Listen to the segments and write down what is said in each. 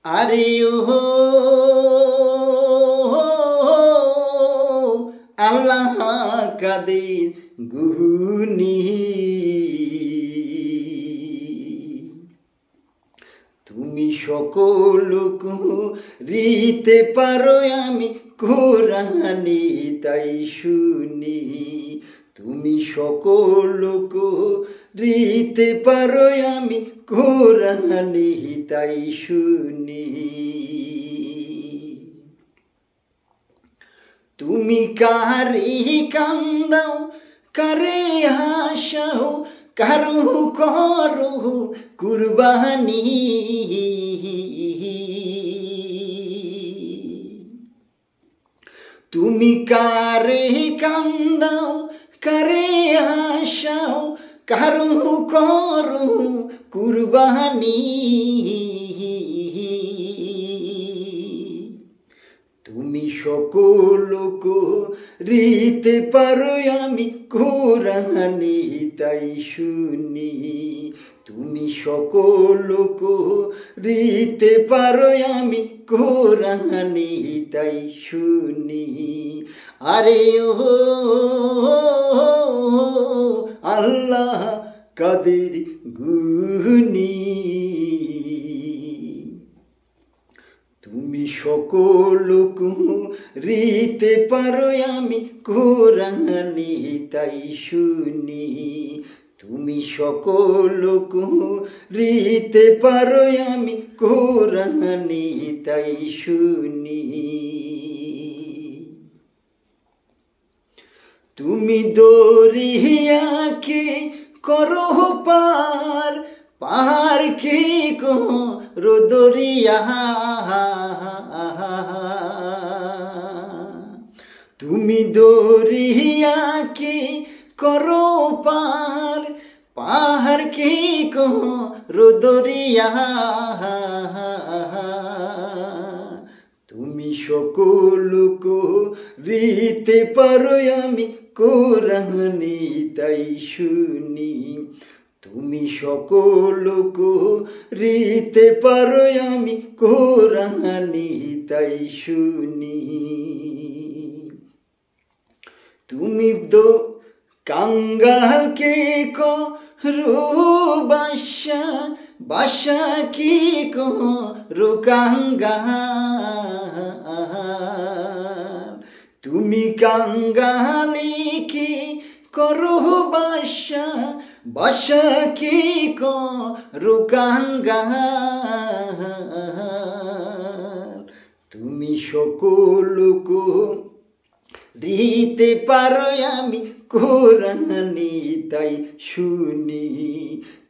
আরে ও আল্লাহ কাদের গুনি, তুমি সকল করিতে পারো আমি কোরআনে তাই শুনি। তুমি সকল করিতে পারো আমি কোরআনে তাই শুনি। তুমি কারে কান্দাও কারে হাসাও কারু করো কুরবানি, তুমি কারে কান্দাও কারে হাসাও কারু করো কুরবানি। তুমি সকল করিতে পারো আমি কোরআনে তাই শুনি। তুমি সকল করিতে পারো আমি কোরআনে তাই শুনি। আরে ও আল্লাহ কাদের গুনি, তুমি সকল করিতে পারো আমি কোরআনে তাই শুনি। তুমি সকল করিতে পারো আমি কোরআনে তাই শুনি। তুমি দরিয়াকে করো পার, পাহাড় কি করো দরিয়া, তুমি দরিয়াকে করো পার, পাহাড় কি করো দরিয়া। তুমি সকল করিতে পারো আমি কোরআনে তাই শুনি। তুমি সকল করিতে পারো আমি কোরআনে তাই শুনি। তুমি তো কাঙ্গালকে করো বাসা, বাসা কি করো কাঙ্গাল, তুমি কাঙ্গালি কি করো বাসা, বাসা কি করো কাঙ্গাল। তুমি সকল করিতে পারো আমি কোরআনে তাই শুনি।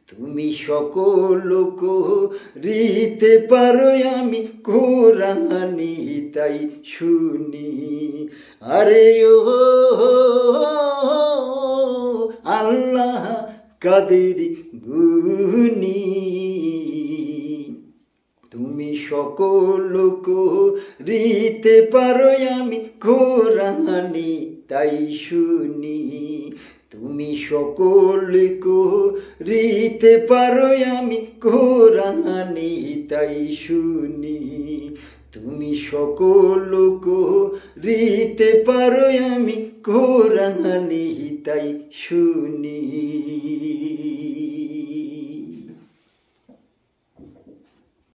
তুমি সকল করিতে পারো আমি কোরআনে তাই শুনি। আরে ও আল্লাহ কাদের গুনি, তুমি সকল করিতে পারো আমি কোরআনে তাই শুনি। তুমি সকল করিতে পারো আমি কোরআনে তাই শুনি। তুমি সকল করিতে পারো আমি কোরআনে তাই শুনি।